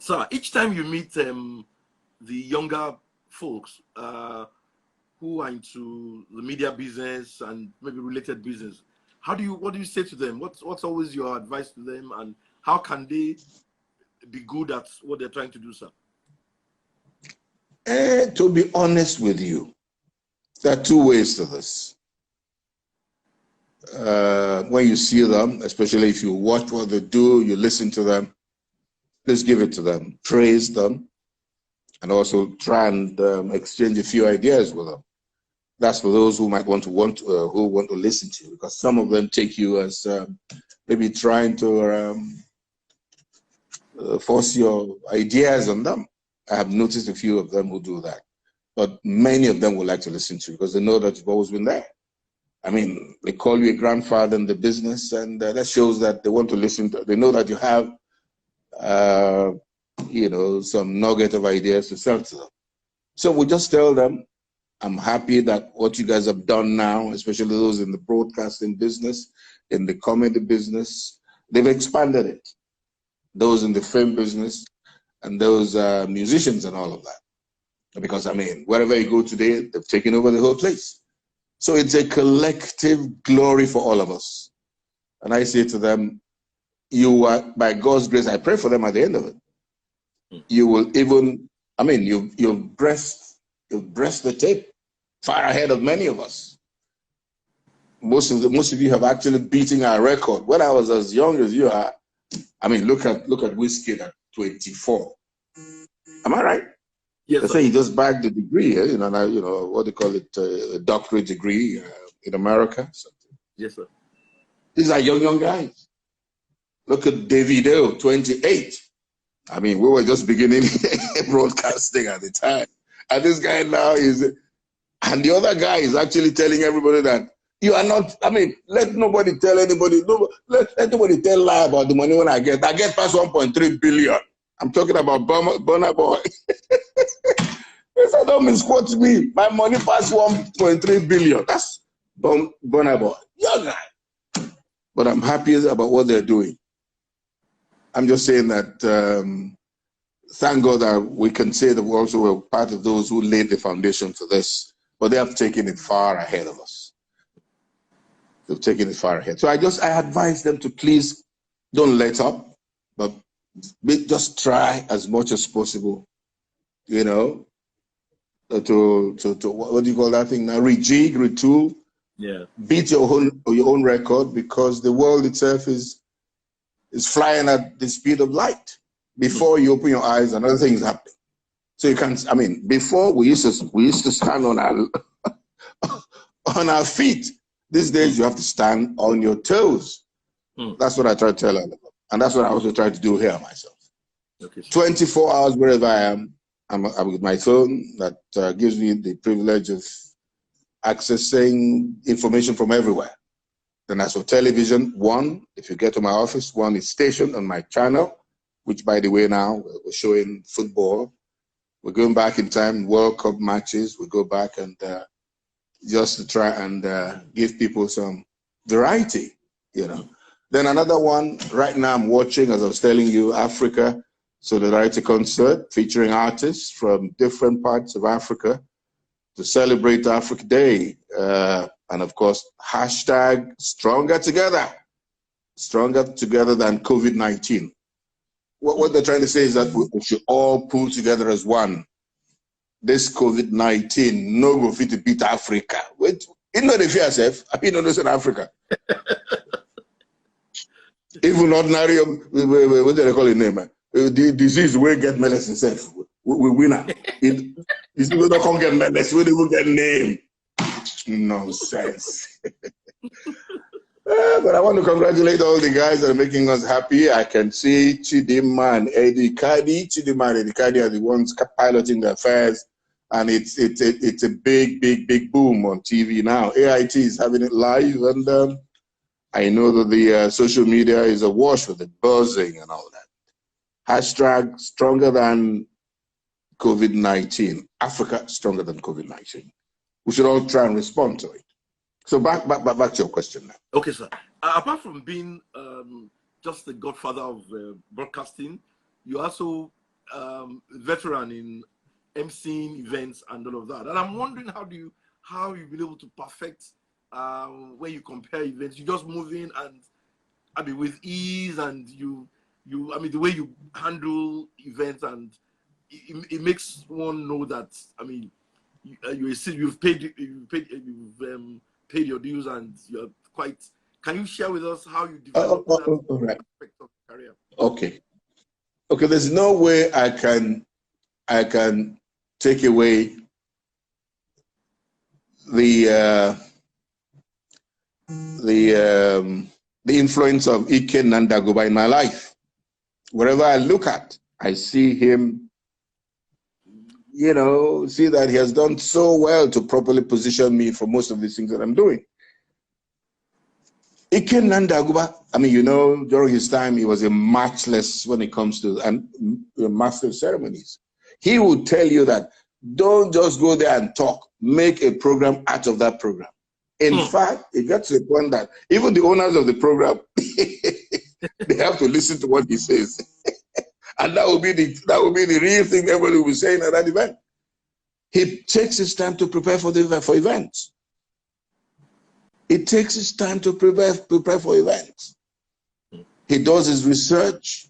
Sir, each time you meet the younger folks who are into the media business and maybe related business, what do you say to them? What's always your advice to them, and how can they be good at what they're trying to do, sir? To be honest with you, there are two ways to this. When you see them, especially if you watch what they do, you listen to them, please give it to them, praise them, and also try and exchange a few ideas with them. That's for those who might want to listen to you, because some of them take you as maybe trying to force your ideas on them. I have noticed a few of them who do that, but many of them would like to listen to you because they know that you've always been there. I mean, they call you a grandfather in the business, and that shows that they want to listen to. They know that you have, some nugget of ideas to sell to them. So we just tell them, I'm happy that what you guys have done now, especially those in the broadcasting business, in the comedy business, they've expanded it. Those in the film business, and those musicians and all of that. Because, I mean, wherever you go today, they've taken over the whole place. So it's a collective glory for all of us. And I say to them, you are, by God's grace, I pray for them at the end of it. You will even, I mean, you've breast the tape far ahead of many of us. Most of you have actually beaten our record. When I was as young as you are, I mean, look at Whiskey at 24. Am I right? Yes, they sir. say he just bagged the degree, what they call it, a doctorate degree in America. Something. Yes, sir. These are young guys. Look at Davido, 28. I mean, we were just beginning broadcasting at the time. And this guy now and the other guy is actually telling everybody that you are not, I mean, let nobody tell anybody, let nobody tell lie about the money when I get past 1.3 billion. I'm talking about Burna Boy. He said, don't misquote me. My money past 1.3 billion. That's Burna Boy. Young guy. But I'm happy about what they're doing. I'm just saying that thank God that we can say that we also were part of those who laid the foundation for this, but they have taken it far ahead of us. They've taken it far ahead. So I advise them to please don't let up, but just try as much as possible, to what do you call that thing now? Rejig, retool, yeah, beat your own record, because the world itself is flying at the speed of light. Before you open your eyes, another thing is happening. So you can't. I mean, before we used to stand on our feet. These days you have to stand on your toes. That's what I try to tell them, and that's what I also try to do here myself. Okay. 24 hours wherever I am, I'm with my phone. That gives me the privilege of accessing information from everywhere. Then as for television, one, if you get to my office, one is stationed on my channel, which, by the way, now we're showing football. We're going back in time, World Cup matches. We go back and just to try and give people some variety, Then another one, right now I'm watching, as I was telling you, Africa Solidarity Concert, featuring artists from different parts of Africa to celebrate Africa Day. And of course, hashtag stronger together than COVID-19. What they're trying to say is that we should all pull together as one. This COVID-19 no go fit to beat Africa. Wait, you know the fear self. I mean, in Africa. Even ordinary, what do they call it name? The disease will get medicine self. We win. These people don't come get medicine. We don't get name. Nonsense. But I want to congratulate all the guys that are making us happy. I can see Chidima and Eddie Kadi. Chidima and Eddie Kadi are the ones piloting the affairs. And it's a big boom on TV now. AIT is having it live. And I know that the social media is awash with it, buzzing and all that. Hashtag stronger than COVID-19. Africa stronger than COVID-19. We should all try and respond to it. So back to your question now. Okay, sir. Apart from being just the godfather of broadcasting, you also veteran in emceeing events and all of that. And I'm wondering how you've been able to perfect when you compare events. You just move in and I mean with ease, and I mean the way you handle events, and it makes one know that I mean you've paid your dues, and you're quite. Can you share with us how you developed that right. aspect of your career? Okay. There's no way I can take away the influence of Ike Nandagoba in my life. Wherever I look at, I see him, see that he has done so well to properly position me for most of these things that I'm doing. Ike Nandagoba, I mean, during his time, he was a matchless when it comes to master ceremonies. He would tell you that don't just go there and talk, make a program out of that program. In fact, it got to the point that even the owners of the program, they have to listen to what he says. And that will be the real thing everybody will be saying at that event. He takes his time to prepare for events. It takes his time to prepare for events. He does his research.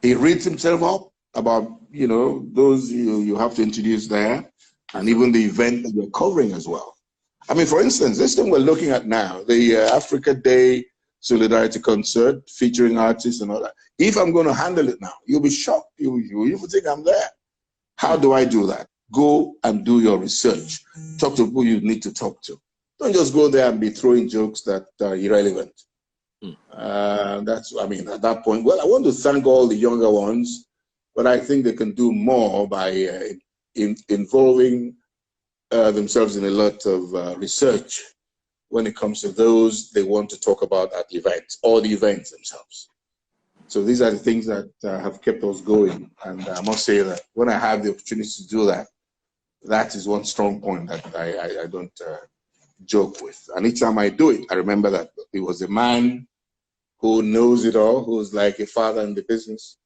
He reads himself up about, those you have to introduce there, and even the event that you're covering as well. I mean, for instance, this thing we're looking at now, the Africa Day Solidarity Concert featuring artists and all that. If I'm going to handle it now, you'll be shocked. You will think I'm there. How do I do that? Go and do your research. Talk to who you need to talk to. Don't just go there and be throwing jokes that are irrelevant. I mean, at that point, well, I want to thank all the younger ones, but I think they can do more by involving themselves in a lot of research when it comes to those they want to talk about at events, or the events themselves. So these are the things that have kept us going. And I must say that when I have the opportunity to do that, that is one strong point that I don't joke with. And each time I do it, I remember that it was a man who knows it all, who's like a father in the business,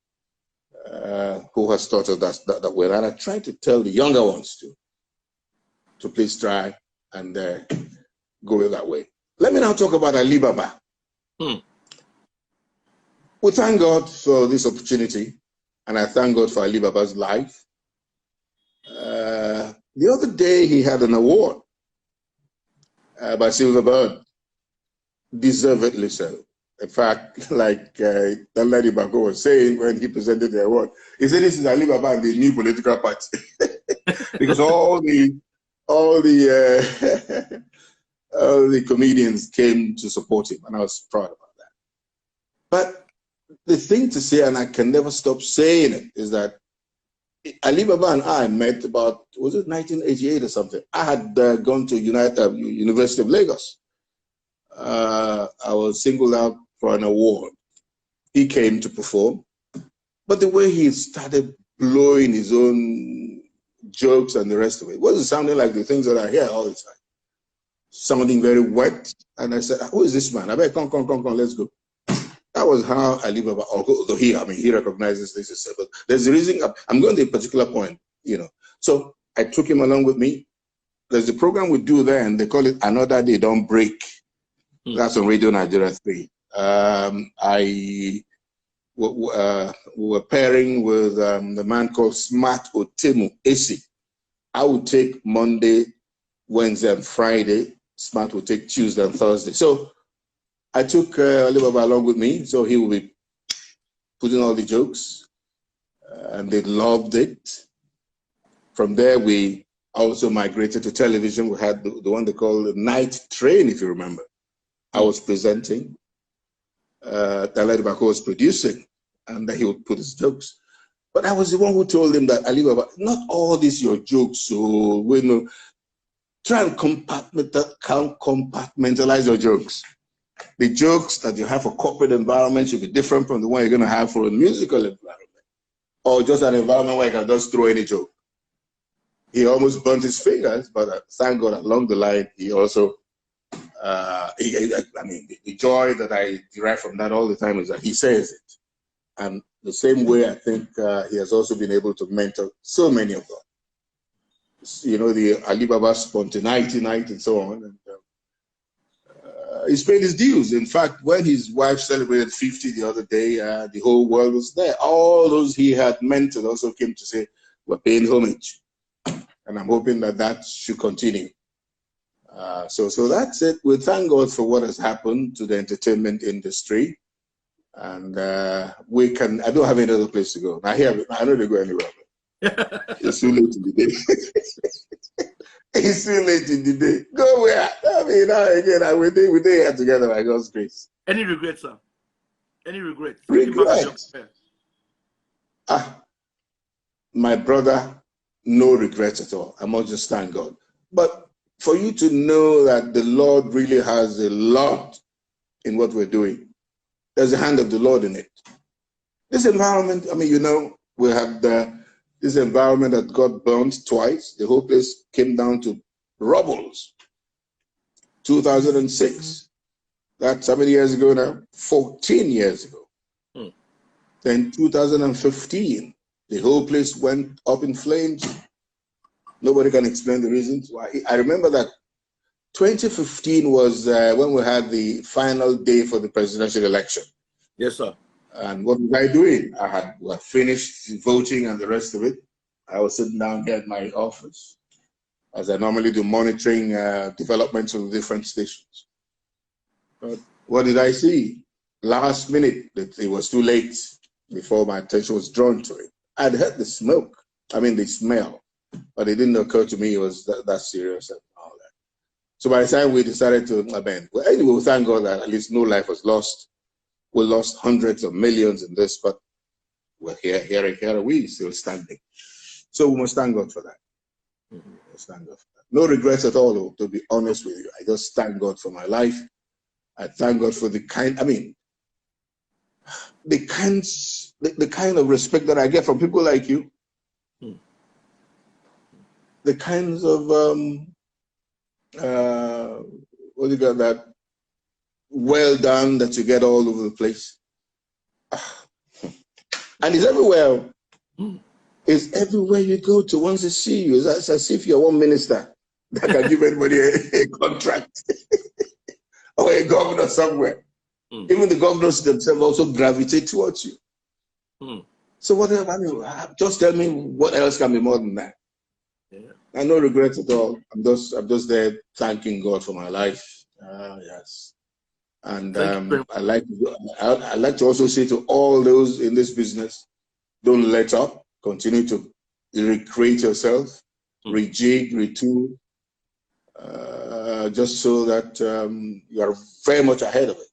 who has taught us that way. And I try to tell the younger ones to please try and go that way. Let me now talk about Alibaba. We thank God for this opportunity, and I thank God for Alibaba's life. The other day, he had an award by Silverbird, deservedly so. In fact, like Danladi Bako was saying when he presented the award, he said this is Alibaba and the new political party. Because all the comedians came to support him, and I was proud about that. But the thing to say, and I can never stop saying it, is that Alibaba and I met about, was it 1988 or something? I had gone to University of Lagos. I was singled out for an award. He came to perform, but the way he started blowing his own jokes and the rest of it wasn't sounding like the things that I hear all the time. Sounding very wet, and I said, "Who is this man? I bet come, let's go." That was how Alibaba, although he recognizes this, but there's a reason. I'm going to a particular point, So I took him along with me. There's a program we do there, and they call it Another Day Don't Break. That's on Radio Nigeria 3. We were pairing with the man called Smart Otemu AC. I would take Monday, Wednesday, and Friday. Smart would take Tuesday and Thursday. So I took Alibaba along with me, so he will be putting all the jokes, and they loved it. From there, we also migrated to television. We had the one they call the Night Train, if you remember. I was presenting, Dalai Bako was producing, and then he would put his jokes. But I was the one who told him that, Alibaba, not all these your jokes, so try and compartmentalize your jokes. The jokes that you have for corporate environment should be different from the one you're going to have for a musical environment, or just an environment where you can just throw any joke. He almost burnt his fingers, but thank God along the line, he also, the joy that I derive from that all the time is that he says it. And the same way, I think he has also been able to mentor so many of them. You know, the Alibaba spontaneity night and so on. And, he's paid his dues. In fact, when his wife celebrated 50 the other day, the whole world was there. All those he had mentored also came to say, we're paying homage. And I'm hoping that that should continue. So that's it. We thank God for what has happened to the entertainment industry. And I don't have any other place to go. I know they go anywhere. It's too late in the day. It's too late in the day. Go where? I mean, again, we're here together by God's grace. Any regrets, sir? Any regrets? Regrets? My brother, no regrets at all. I must just thank God. But for you to know that the Lord really has a lot in what we're doing, there's a hand of the Lord in it. This environment, I mean, you know, we had this environment that got burnt twice. The whole place came down to rubbles. 2006. That's how many years ago now? 14 years ago. Then 2015, the whole place went up in flames. Nobody can explain the reasons why. I remember that 2015 was when we had the final day for the presidential election. Yes, sir. And what was I doing? I had finished voting and the rest of it. I was sitting down here at my office, as I normally do, monitoring developments of the different stations. But what did I see? Last minute, it was too late before my attention was drawn to it. I'd heard the smoke, the smell, but it didn't occur to me it was that serious and all that. So by the time we decided to amend, well, anyway, thank God that at least no life was lost. We lost hundreds of millions in this, but we're here are we still standing. So we must thank God for that. Thank God for that. No regrets at all, to be honest with you. I just thank God for my life. I thank God for the kind of respect that I get from people like you. The kinds of what do you got that? Well done that you get all over the place. And it's everywhere. It's everywhere you go to. Once they see you, it's as if you're one minister that can give anybody a contract or a governor somewhere. Even the governors themselves also gravitate towards you. So whatever, just tell me what else can be more than that. I no regrets at all. I'm just there thanking God for my life. Yes. And I like to also say to all those in this business, don't let up. Continue to recreate yourself, rejig, retool, just so that you are very much ahead of it.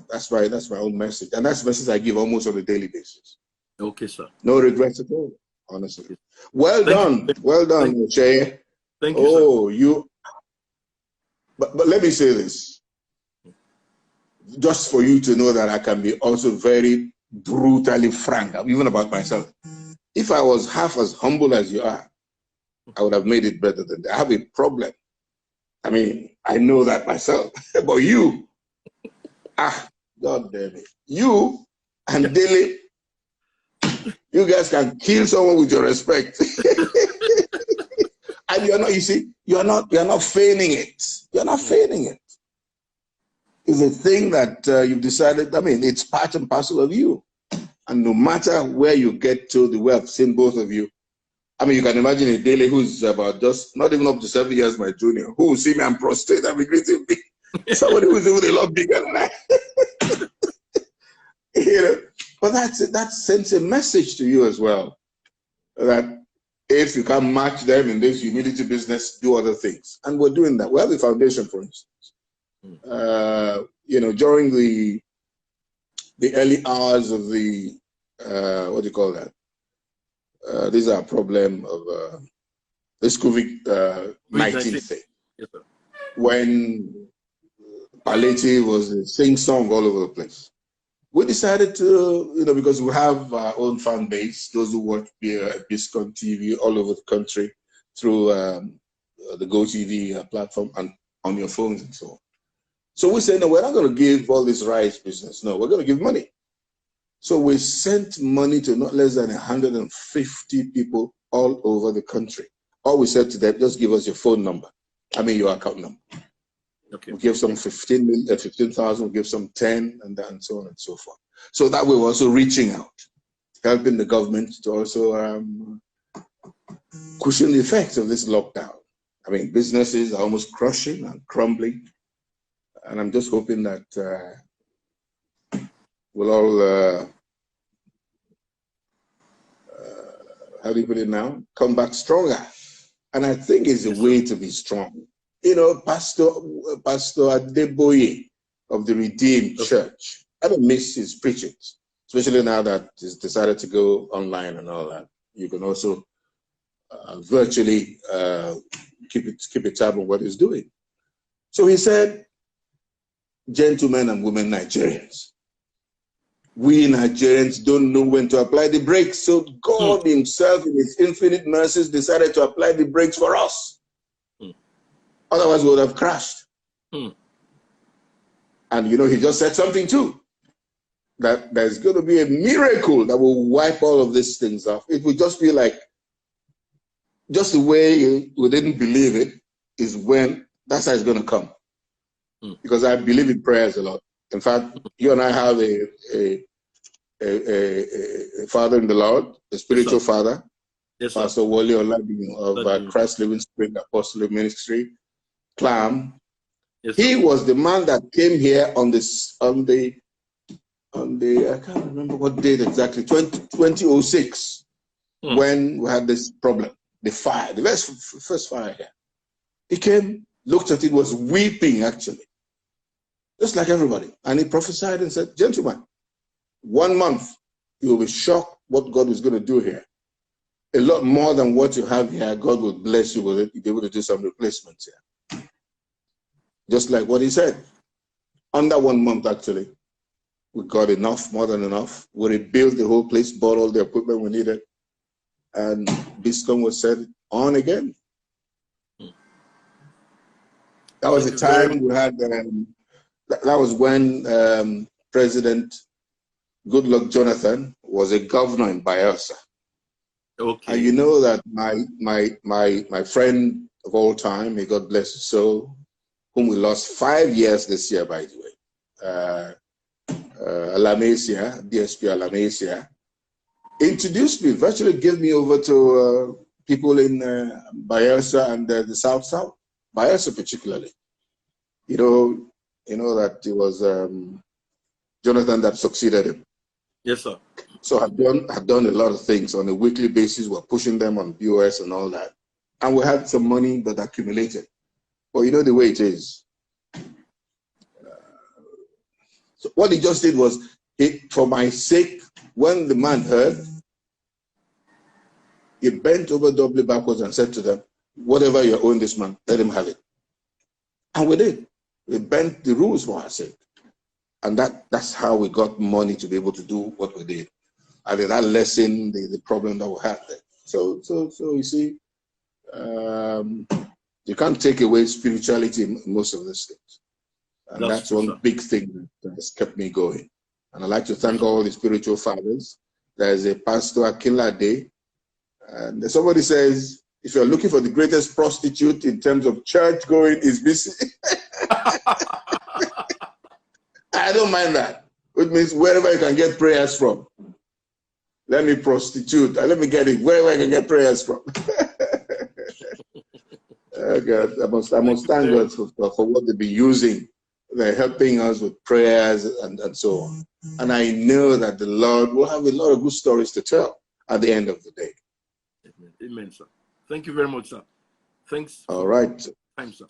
That's my own message, and that's the message I give almost on a daily basis. Okay, sir. No regrets at all, honestly. Well done, Che. Thank you, sir. But let me say this, just for you to know that I can be also very brutally frank, even about myself. If I was half as humble as you are, I would have made it better than that. I have a problem. I mean, I know that myself. But you, God damn it. You and Dele, you guys can kill someone with your respect. And you're not feigning it. You're not feigning it. It's a thing that you've decided, it's part and parcel of you. And no matter where you get to, the way I've seen both of you, you can imagine a Dele who's about just not even up to 7 years my junior, who will see me and prostrate and be greeting me. Somebody who's even a lot bigger than I. But that sends a message to you as well, that if you can't match them in this humility business, do other things. And we're doing that. We have the foundation, for instance. During the early hours of the, what do you call that? These are a problem of this COVID-19 thing. Yes, sir. When palliative was a sing-song all over the place. We decided to, because we have our own fan base, those who watch BISI on TV all over the country through the GoTV platform and on your phones and so on. So we said, no, we're not going to give all this rice business. No, we're going to give money. So we sent money to not less than 150 people all over the country. All we said to them, just give us your phone number. I mean, your account number. Okay. We give some 15,000, we give some 10, and so on and so forth. So that we're also reaching out, helping the government to also cushion the effects of this lockdown. I mean, businesses are almost crushing and crumbling. And I'm just hoping that we'll all, how do you put it now, come back stronger. And I think it's a way to be strong. You know, Pastor Adeboye of the Redeemed Church, I don't miss his preachings, especially now that he's decided to go online and all that. You can also virtually keep a tab on what he's doing. So he said, gentlemen and women Nigerians, we Nigerians don't know when to apply the brakes. So God himself in his infinite mercies decided to apply the brakes for us. Otherwise we would have crashed. And you know, he just said something too, that there's going to be a miracle that will wipe all of these things off. It will just be like, just the way we didn't believe it is when, that's how it's going to come. Because I believe in prayers a lot. In fact, you and I have a father in the Lord, a spiritual father, Pastor Wole Olabinyo of Christ Living Spring Apostolic Ministry, Clam. He was the man that came here on the I can't remember what date exactly, 2006, when we had this problem, the fire, the first fire here. He came, looked at it, was weeping actually, just like everybody. And he prophesied and said, gentlemen, 1 month, you will be shocked what God is going to do here. A lot more than what you have here, God will bless you with it. You'll be able to do some replacements here. Just like what he said. Under 1 month, actually, we got enough, more than enough. We rebuilt the whole place, bought all the equipment we needed, and BISCOM was set on again. That was the time we had, that was when President Goodluck Jonathan was a governor in Bayelsa. Okay. And you know that my friend of all time, may God bless his soul, whom we lost 5 years this year, by the way, Alamasia, DSP Alamasia, introduced me, virtually gave me over to people in Bayelsa and the South, Bayelsa particularly. You know that it was Jonathan that succeeded him. Yes, sir. So I've done a lot of things on a weekly basis. We're pushing them on B.O.S. and all that. And we had some money that accumulated. But you know the way it is. So what he just did was, for my sake, when the man heard, he bent over doubly backwards and said to them, whatever you own this man, let him have it. And we did. We bent the rules for our sake. And that's how we got money to be able to do what we did. And that lessened the problem that we had there. So you see, you can't take away spirituality in most of these things. And that's one big thing that has kept me going. And I'd like to thank all the spiritual fathers. There's a Pastor Akinlade. And somebody says, if you're looking for the greatest prostitute in terms of church going, is BISI. I don't mind that. Which means wherever you can get prayers from. Let me prostitute. Let me get it wherever I can get prayers from. Oh God, I must thank God for what they've been using. They're helping us with prayers and so on. And I know that the Lord will have a lot of good stories to tell at the end of the day. Amen, sir. Thank you very much, sir. Thanks. All right. Time, sir.